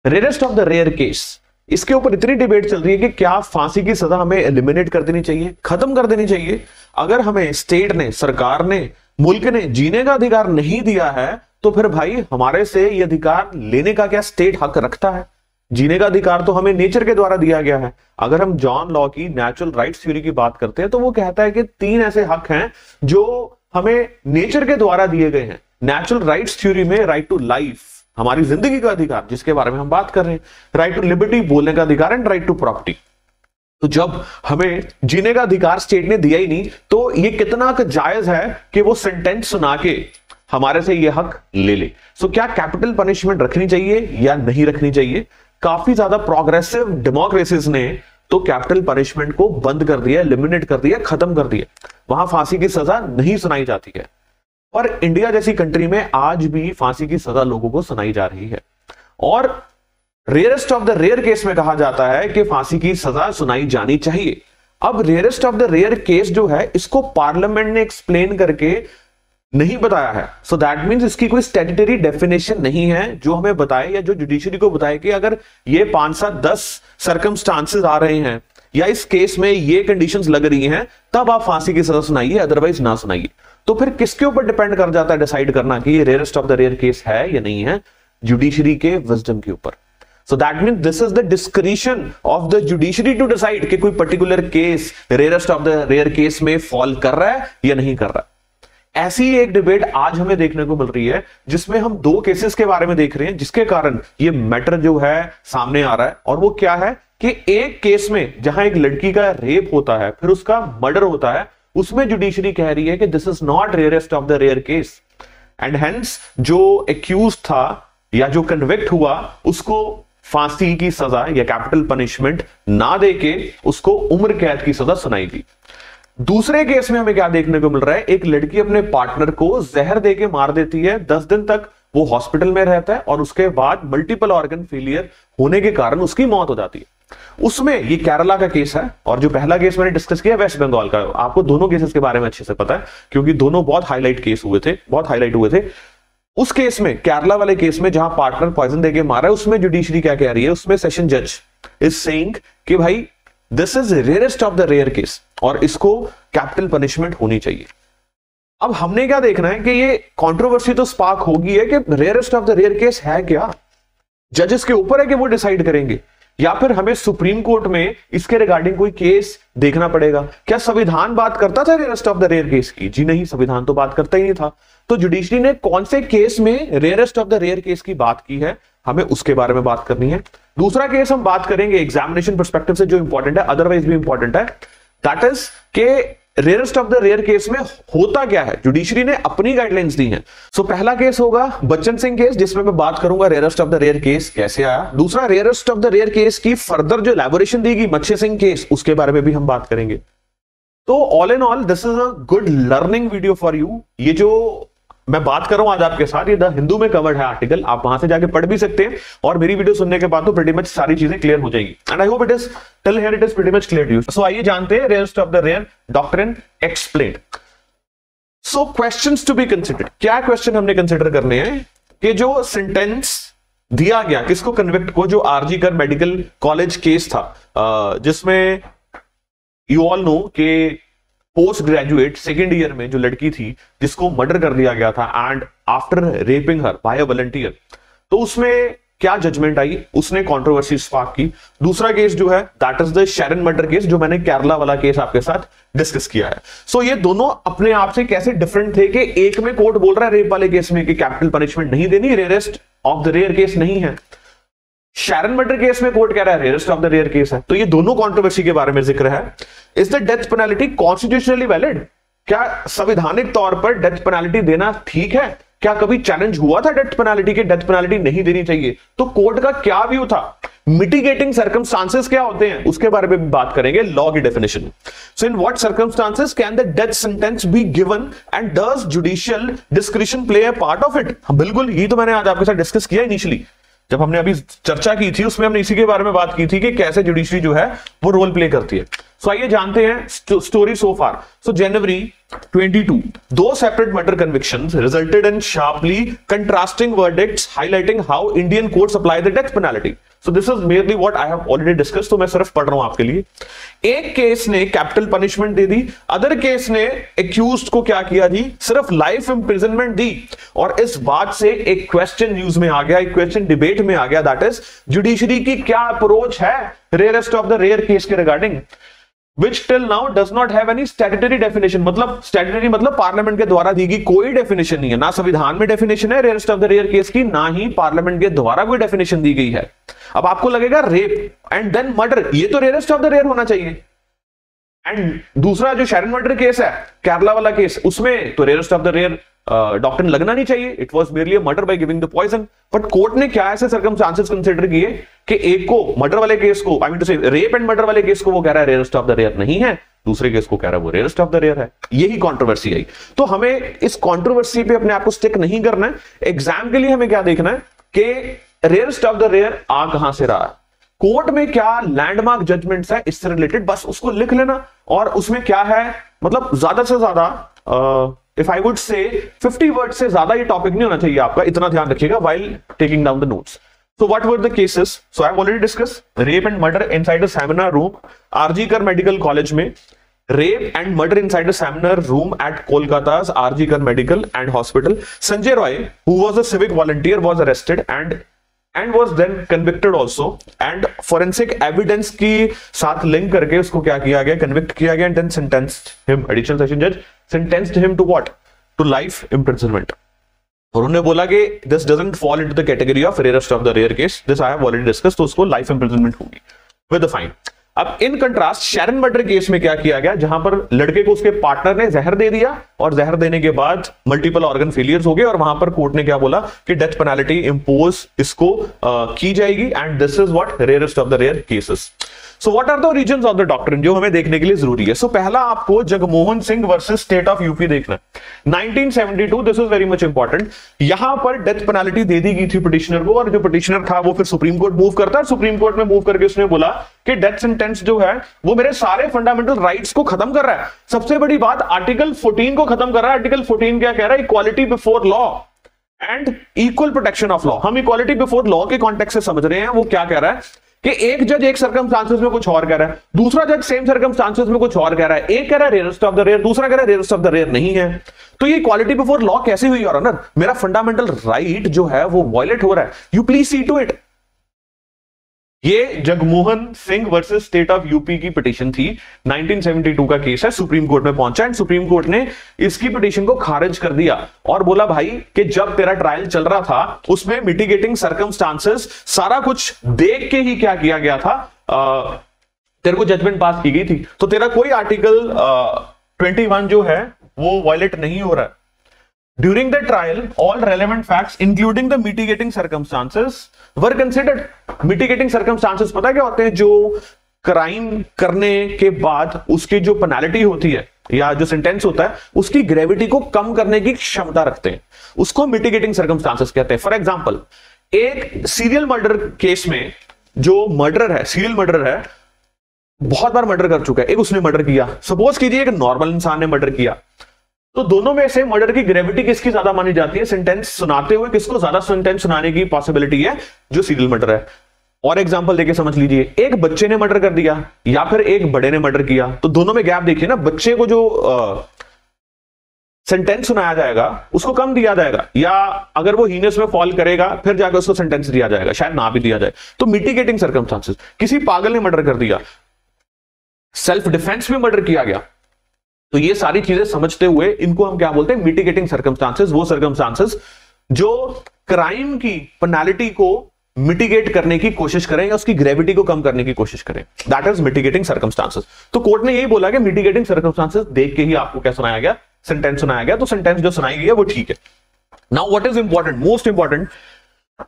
Rarest of the rare case, इसके ऊपर इतनी डिबेट चल रही है कि क्या फांसी की सजा हमें एलिमिनेट कर देनी चाहिए, खत्म कर देनी चाहिए। अगर हमें स्टेट ने, सरकार ने, मुल्क ने जीने का अधिकार नहीं दिया है तो फिर भाई हमारे से ये अधिकार लेने का क्या स्टेट हक रखता है? जीने का अधिकार तो हमें नेचर के द्वारा दिया गया है। अगर हम जॉन लॉ की नेचुरल राइट्स थ्योरी की बात करते हैं तो वो कहता है कि 3 ऐसे हक हैं जो हमें नेचर के द्वारा दिए गए हैं। नेचुरल राइट्स थ्योरी में राइट टू लाइफ, हमारी जिंदगी का अधिकार जिसके बारे में हम बात कर रहे हैं, राइट टू लिबर्टी, बोलने का अधिकार, एंड राइट टू प्रॉपर्टी। तो जब हमें जीने का अधिकार स्टेट ने दिया ही नहीं तो ये कितना जायज है कि वो सेंटेंस सुना के हमारे से ये हक ले ले। सो क्या कैपिटल पनिशमेंट रखनी चाहिए या नहीं रखनी चाहिए? काफी ज्यादा प्रोग्रेसिव डेमोक्रेसीज ने तो कैपिटल पनिशमेंट को बंद कर दिया, एलिमिनेट कर दिया, खत्म कर दिया। वहां फांसी की सजा नहीं सुनाई जाती है। और इंडिया जैसी कंट्री में आज भी फांसी की सजा लोगों को सुनाई जा रही है। और rarest of the rare case में कहा जाता है कि फांसी की सजा सुनाई जानी चाहिए। अब rarest of the rare case जो है इसको पार्लियामेंट ने एक्सप्लेन करके नहीं बताया है। सो दैट मींस इसकी कोई स्टैट्यूटरी डेफिनेशन नहीं है जो हमें बताए या जो जुडिशरी को बताए कि अगर ये 5, 7, 10 सर्कमस्टांसेस आ रहे हैं या इस केस में ये कंडीशंस लग रही हैं तब आप फांसी की सजा सुनाइए, अदरवाइज ना सुनाइए। तो फिर किसके ऊपर डिपेंड कर जाता है डिसाइड करना कि ये rarest of the rare case है या नहीं है? जुडिशरी के विजडम के ऊपर। So that means this is the discretion of the judiciary to decide कि कोई particular case rarest of the rare case में फॉल कर रहा है या नहीं कर रहा है। ऐसी एक डिबेट आज हमें देखने को मिल रही है जिसमें हम 2 केसेस के बारे में देख रहे हैं जिसके कारण ये मैटर जो है सामने आ रहा है। और वो क्या है कि एक केस में जहां एक लड़की का रेप होता है फिर उसका मर्डर होता है, उसमें जुडिशरी कह रही है कि this is not rarest of the rare case and hence जो एक्यूज था या जो कन्विक्ट हुआ उसको फांसी की सजा या कैपिटल पनिशमेंट ना देके उसको उम्र कैद की सजा सुनाई गई। दूसरे केस में हमें क्या देखने को मिल रहा है, एक लड़की अपने पार्टनर को जहर देके मार देती है, 10 दिन तक वो हॉस्पिटल में रहता है और उसके बाद मल्टीपल ऑर्गन फेलियर होने के कारण उसकी मौत हो जाती है। उसमें ये केरला का केस है और जो पहला केस मैंने डिस्कस किया वेस्ट बंगाल का। आपको दोनों केसेस के बारे में अच्छे से पता है क्योंकि दोनों बहुत हाईलाइट केस हुए थे, बहुत हाईलाइट हुए थे। उस केस में, केरला वाले केस में जहां पार्टनर पॉइजन देके मारा है, उसमें जुडिशरी क्या कह रही है, उसमें सेशन जज इज सेइंग कि भाई this is rarest of the rare case और इसको कैपिटल पनिशमेंट होनी चाहिए। अब हमने क्या देखना है कि ये कंट्रोवर्सी तो स्पार्क होगी है कि rarest of the rare case है क्या, जजेस के ऊपर है कि वो डिसाइड करेंगे, या फिर हमें सुप्रीम कोर्ट में इसके रिगार्डिंग कोई केस देखना पड़ेगा। क्या संविधान बात करता था rarest of the rare case की? जी नहीं, संविधान तो बात करता ही नहीं था। तो जुडिशरी ने कौन से केस में rarest of the rare case की बात की है, हमें उसके बारे में बात करनी है। दूसरा केस हम बात करेंगे एग्जामिनेशन पर्सपेक्टिव से जो इंपॉर्टेंट है, अदरवाइज भी इंपॉर्टेंट है, दैट इज के rarest of the rare case में होता क्या है। जुडिशरी ने अपनी गाइडलाइंस दी हैं। सो पहला केस होगा बच्चन सिंह केस जिसमें मैं बात करूंगा rarest of the rare case कैसे आया। दूसरा rarest of the rare case की फर्दर जो एलैबोरेशन दी गई मच्छी सिंह केस, उसके बारे में भी हम बात करेंगे। तो all in all this is a good learning video for you. ये जो मैं बात कर रहा हूं आज आपके साथ, ये द हिंदू में कवर्ड है आर्टिकल, आप वहां से जाके पढ़ भी सकते हैं और मेरी वीडियो सुनने के बाद तो प्रीटी मच सारी चीजें क्लियर हो जाएगी। And I hope it is till here it is pretty much clear to you. So आइए जानते हैं rarest of the rare doctrine explained. So questions to be considered, क्या क्वेश्चन हमने कंसिडर करने हैं कि जो सेंटेंस दिया गया किसको, कन्विक्ट को, जो आरजी कर मेडिकल कॉलेज केस था जिसमें यू ऑल नो के पोस्ट ग्रेजुएट सेकेंड ईयर में जो लड़की थी जिसको मर्डर कर दिया गया था and after rapping her by a volunteer, तो उसमें क्या जजमेंट आई, उसने कंट्रोवर्सी स्पार्क की। दूसरा केस जो है that is the Sharon murder case जो मैंने केरला वाला केस आपके साथ डिस्कस किया है। सो ये दोनों अपने आप से कैसे डिफरेंट थे कि एक में कोर्ट बोल रहा है रेप वाले केस में कि कैपिटल पनिशमेंट नहीं देनी, rarest of the rare case नहीं है। शैरन मर्डर केस में कोर्ट कह रहा है rarest of the rare case है। तो ये दोनों कंट्रोवर्सी के बारे में जिक्र है। Is the death penalty constitutionally valid, क्या संवैधानिक तौर पर डेथ पेनल्टी देना ठीक है? क्या कभी चैलेंज हुआ था डेथ पेनल्टी के, डेथ पेनल्टी नहीं देनी चाहिए? तो कोर्ट का क्या व्यू था? मिटिगेटिंग सर्कमस्टांसेस क्या होते हैं उसके बारे में भी बात करेंगे, लॉ की definition. So in what circumstances can the death sentence be given and does judicial discretion play a part of it? बिल्कुल, ये तो मैंने आज आपके साथ डिस्कस किया इनिशियली। जब हमने अभी चर्चा की थी उसमें हमने इसी के बारे में बात की थी कि कैसे जुडिशरी जो है वो रोल प्ले करती है। सो आइए जानते हैं स्टोरी सो फार। सो जनवरी 22, दो separate murder convictions resulted in sharply contrasting verdicts highlighting how Indian courts apply the death penalty. So this is merely what I have already discuss, तो मैं सिर्फ पढ़ रहा हूं आपके लिए। एक केस ने कैपिटल पनिशमेंट दे दी, अदर केस ने एक्यूज्ड को क्या किया जी, सिर्फ लाइफ इंप्रिजनमेंट दी। और इस बात से एक क्वेश्चन न्यूज में आ गया, एक क्वेश्चन डिबेट में आ गया, दैट इज जुडिशरी की क्या अप्रोच है rarest of the rare case के regarding, which till now does not have any statutory definition। मतलब स्टैट्यूटरी मतलब पार्लियामेंट के द्वारा दी गई कोई डेफिनेशन नहीं है, ना संविधान में डेफिनेशन है rarest of the rare case की, ना ही पार्लियामेंट के द्वारा कोई डेफिनेशन दी गई है। अब आपको लगेगा रेप एंड देन मर्डर, ये तो रेयरेस्ट ऑफ द रेयर होना चाहिए। एंड दूसरा जो शैरन मर्डर केस है, केरला वाला केस, उसमें तो rarest of the rare doctrine लगना नहीं चाहिए, it was merely a murder by giving the poison. But court ने क्या ऐसे सर्कमस्टांसेस कंसीडर किए कि एक को मर्डर वाले केस को, आई मीन टू से रेप एंड मर्डर वाले केस को वो कह रहा है रेयरेस्ट ऑफ द रेयर नहीं है, दूसरे केस को कह रहा है वो रेयरेस्ट ऑफ द रेयर है। यही कंट्रोवर्सी आई। तो हमें इस कंट्रोवर्सी पे अपने आप को स्टिक नहीं करना है। एग्जाम के लिए हमें क्या देखना है कि रेयरेस्ट ऑफ द रेयर आ कहां से रहा है, कोर्ट में क्या लैंडमार्क जजमेंट्स है इससे रिलेटेड, बस उसको लिख लेना। और उसमें क्या है, मतलब ज्यादा से ज्यादा if I would say 50 word से ज्यादा ये टॉपिक नहीं होना चाहिए आपका, इतना ध्यान रखिएगा while taking down the notes. So what were the cases? So I have already discussed rape and murder inside a seminar room, RG Kar Medical College में, rape and murder inside a seminar room at Kolkata's RG Kar Medical and Hospital. Sanjay Roy, who was a civic volunteer, was arrested and was then convicted also. And forensic evidence की साथ link करके उसको क्या किया गया, convict किया गया, and then sentenced him. Additional session judge sentenced him to what? To life imprisonment. और उन्होंने बोला कि this doesn't fall into the category of rarest of the rare case, this I have already discuss, तो उसको life imprisonment होगी with the fine. अब in contrast Sharan murder case में क्या किया गया, जहां पर लड़के को उसके पार्टनर ने जहर दे दिया और जहर देने के बाद मल्टीपल ऑर्गन फेलियर्स हो गए, और वहां पर कोर्ट ने क्या बोला कि डेथ पेनल्टी इंपोज इसको की जाएगी, and this is what rarest of the rare cases. So what are the reasons of the doctrine, जो हमें देखने के लिए जरूरी है। सो पहला आपको Jagmohan Singh versus state of UP देखना है, 1972, this is very much important. यहां पर डेथ पेनल्टी दे दी गई थी पिटिशनर को, और जो पिटिशनर था वो फिर सुप्रीम कोर्ट मूव करता है, सुप्रीम कोर्ट में मूव करके उसने बोला कि डेथ सेंटेंस जो है वो मेरे सारे फंडामेंटल राइट्स को खत्म कर रहा है। सबसे बड़ी बात, आर्टिकल 14 को खत्म कर रहा है। आर्टिकल 14 क्या कह रहा है, equality before law and equal protection of law. हम इक्वालिटी बिफोर लॉ के कॉन्टेक्स्ट से समझ रहे हैं, वो क्या कह रहा है कि एक जज एक सर्कमस्टांसेस में कुछ और कह रहा है, दूसरा जज सेम सर्कमस्टांसेस में कुछ और कह रहा है, एक कह रहा है रेयरेस्ट ऑफ द रेयर, दूसरा कह रहा है रेयरेस्ट ऑफ द रेयर नहीं है। तो ये इक्वालिटी बिफोर लॉ कैसे हुई योर ऑनर, मेरा फंडामेंटल राइट जो है वो वायलेट हो रहा है, you please see to it. ये Jagmohan Singh versus state of UP की पिटीशन थी, 1972 का केस है, सुप्रीम कोर्ट में पहुंचा एंड सुप्रीम कोर्ट ने इसकी पिटीशन को खारिज कर दिया और बोला भाई कि जब तेरा ट्रायल चल रहा था उसमें मिटिगेटिंग सर्कमस्टांसेस सारा कुछ देख के ही क्या किया गया था, तेरे को जजमेंट पास की गई थी, तो तेरा कोई आर्टिकल 21 जो है वो वायलेट नहीं हो रहा है। During the trial, all relevant facts, including the mitigating circumstances, were considered. Mitigating circumstances पता क्या होते हैं, जो क्राइम करने के बाद उसकी जो पेनल्टी होती है या जो सेंटेंस होता है उसकी ग्रेविटी को कम करने की क्षमता रखते हैं, उसको मिटिगेटिंग सर्कमस्टांसेस कहते हैं। फॉर एग्जांपल, एक सीरियल मर्डर केस में जो मर्डर है, सीरियल मर्डर है, बहुत बार मर्डर कर चुका है, एक उसने मर्डर किया, सपोज कीजिए एक नॉर्मल इंसान ने मर्डर किया, तो दोनों में से मर्डर की ग्रेविटी किसकी ज्यादा मानी जाती है, सेंटेंस सुनाते हुए किसको ज्यादा सेंटेंस सुनाने की पॉसिबिलिटी है, जो सीरियल मर्डर है। और एग्जांपल देके समझ लीजिए, एक बच्चे ने मर्डर कर दिया या फिर एक बड़े ने मर्डर किया, तो दोनों में गैप देखिए ना, बच्चे को जो सेंटेंस सुनाया जाएगा उसको कम दिया जाएगा, या अगर वो हीनस में फॉल करेगा फिर जाकर उसको सेंटेंस दिया जाएगा, शायद ना भी दिया जाए। तो मिटिगेटिंग सर्कमस्टांसेस, किसी पागल ने मर्डर कर दिया, सेल्फ डिफेंस में मर्डर किया गया, तो ये सारी चीजें समझते हुए इनको हम क्या बोलते हैं, मिटिगेटिंग सर्कमस्टांसेस। वो सर्कमस्टांसेस जो क्राइम की पेनल्टी को मिटिगेट करने की कोशिश करें या उसकी ग्रेविटी को कम करने की कोशिश करें, दैट इज मिटिगेटिंग सर्कमस्टांसेस। तो कोर्ट ने यही बोला कि मिटिगेटिंग सर्कमस्टांसेस देख के ही आपको क्या सुनाया गया, सेंटेंस सुनाया गया, तो सेंटेंस जो सुनाई गई है वो ठीक है। Now what is important, most important,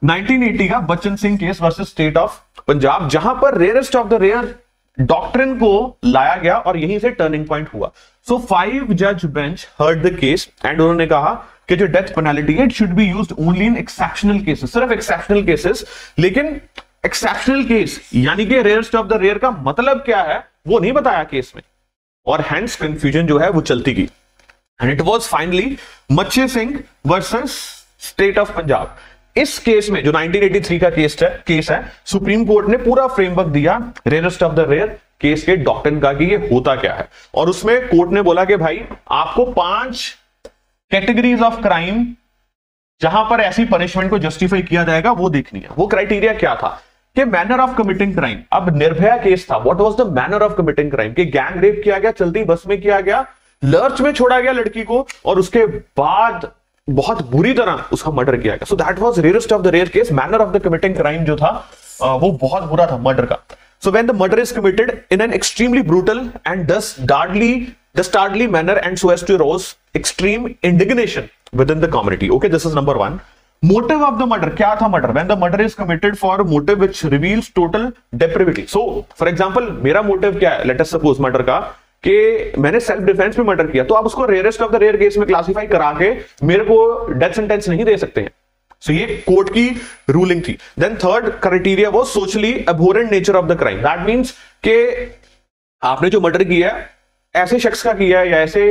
1980 का Bachan Singh case versus state of Punjab, जहां पर rarest of the rare doctrine को लाया गया और यहीं से टर्निंग पॉइंट हुआ। सो 5 जज bench heard the case and उन्होंने कहा कि जो डेथ पेनल्टी है it should be used only in exceptional cases, सिर्फ एक्सेप्शनल केसेस। लेकिन एक्सेप्शनल केस यानी कि रेयरेस्ट ऑफ द रेयर का मतलब क्या है वो नहीं बताया केस में, और हैंस कंफ्यूजन जो है वो चलती गई। एंड इट वाज फाइनली मच्छी Singh versus state of Punjab. इस केस में जो 1983 का केस है, सुप्रीम कोर्ट ने पूरा फ्रेमवर्क दिया rarest of the rare case के डॉक्ट्रिन का कि ये होता क्या है। और उसमें कोर्ट ने बोला कि भाई आपको 5 कैटेगरीज ऑफ क्राइम जहां पर ऐसी पनिशमेंट को जस्टिफाई किया जाएगा वो देखनी है। वो क्राइटेरिया क्या था कि मैनर ऑफ कमिटिंग क्राइम। अब निर्भया केस था, what was the manner of committing crime, कि गैंग रेप किया गया, चलती बस में किया गया, लर्च में छोड़ा गया लड़की को और उसके बाद बहुत बुरी तरह उसका मर्डर किया गया। So that was rarest of the rare case. Manner of the committing crime जो था वो बहुत बुरा था मर्डर का। So when the murder is committed in an extremely brutal and dastardly manner and so as to arouse extreme indignation within the community. Okay, this is number 1. Motive of the murder, क्या था murder? When the murder is committed for a motive which reveals total depravity. So, for example, मेरा motive क्या है? Let us suppose murder का कि मैंने self defence में murder किया, तो आप उसको rarest of the rare case में क्लासिफाई करा के मेरे को डेथ सेंटेंस नहीं दे सकते हैं। सो ये कोर्ट की रूलिंग थी। देन थर्ड क्राइटेरिया वो socially abhorrent nature of the crime. That means कि आपने जो मर्डर किया है ऐसे शख्स का किया है या ऐसे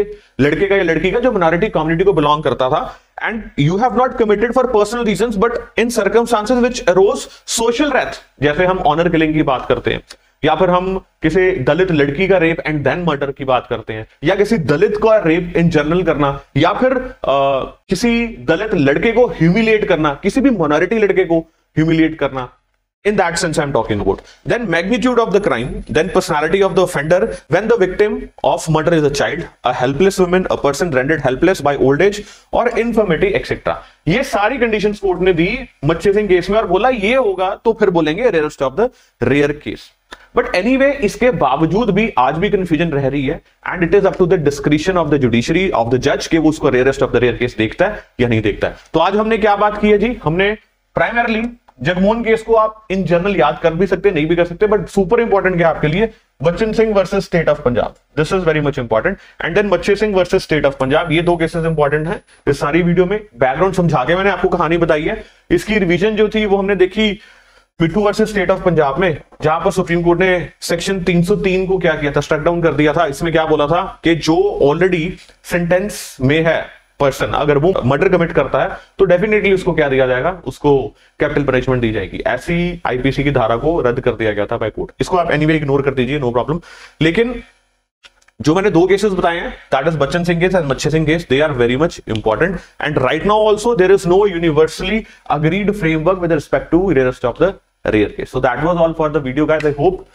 लड़के का या लड़की का जो माइनॉरिटी कम्युनिटी को बिलोंग करता था, and you have not committed for personal reasons but in circumstances which arose social wrath. जैसे हम ऑनर किलिंग की बात करते हैं, या फिर हम किसी दलित लड़की का रेप एंड देन मर्डर की बात करते हैं, या किसी दलित का रेप इन जनरल करना, या फिर किसी दलित लड़के को ह्यूमिलिएट करना, किसी भी माइनॉरिटी लड़के को ह्यूमिलिएट करना। In that sense I'm talking about. Then magnitude of the crime, then personality of the offender, when the victim of murder is a child, a helpless woman, a person rendered helpless by old age or infirmity etc. ये सारी conditions court ने दी मच्छी Singh case में और बोला ये होगा तो फिर बोलेंगे rarest of the rare case. But anyway इसके बावजूद भी आज भी कंफ्यूजन रह रही है, and it is up to the discretion of the judiciary of the जज कि वो उसको rarest of the rare case देखता है या नहीं देखता है। तो आज हमने क्या बात की है जी, हमने प्राइमरली जगमोहन केस को आप इन जनरल याद कर भी सकते नहीं भी कर सकते, बट सुपर इंपॉर्टेंट क्या आपके लिए, Bachan Singh versus state of Punjab, this is very much important. And then Machhi Singh versus state of Punjab, ये 2 केसेस इंपॉर्टेंट हैं। इस सारी वीडियो में बैकग्राउंड समझा के मैंने आपको कहानी बताई है। इसकी रिवीजन जो थी वो हमने देखी मिट्ठू वर्सेस स्टेट ऑफ पंजाब में, जहां पर सुप्रीम कोर्ट ने सेक्शन 303 को क्या किया था, स्ट्रक डाउन कर दिया था। इसमें क्या बोला था कि जो ऑलरेडी सेंटेंस में है पर्सन, अगर वो मर्डर कमिट करता है तो डेफिनेटली उसको क्या दिया जाएगा, उसको कैपिटल पनिशमेंट दी जाएगी। ऐसी आईपीसी की धारा को रद्द कर दिया गया था बाय कोर्ट। इसको आप एनीवे इग्नोर कर दीजिए, नो प्रॉब्लम। लेकिन जो मैंने 2 केसेस बताए हैं, that is Bachan Singh case and Machhi Singh case, they are very much important. And right now also there is no universally agreed framework with respect to rarest of the rare case. So that was all for the video guys. I hope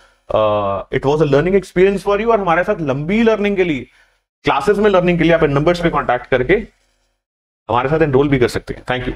it was a learning experience for you. और हमारे साथ लंबी learning के लिए, classes में learning के लिए आप इन नंबर्स पे कॉन्टैक्ट करके हमारे साथ एनरोल भी कर सकते हैं। Thank you.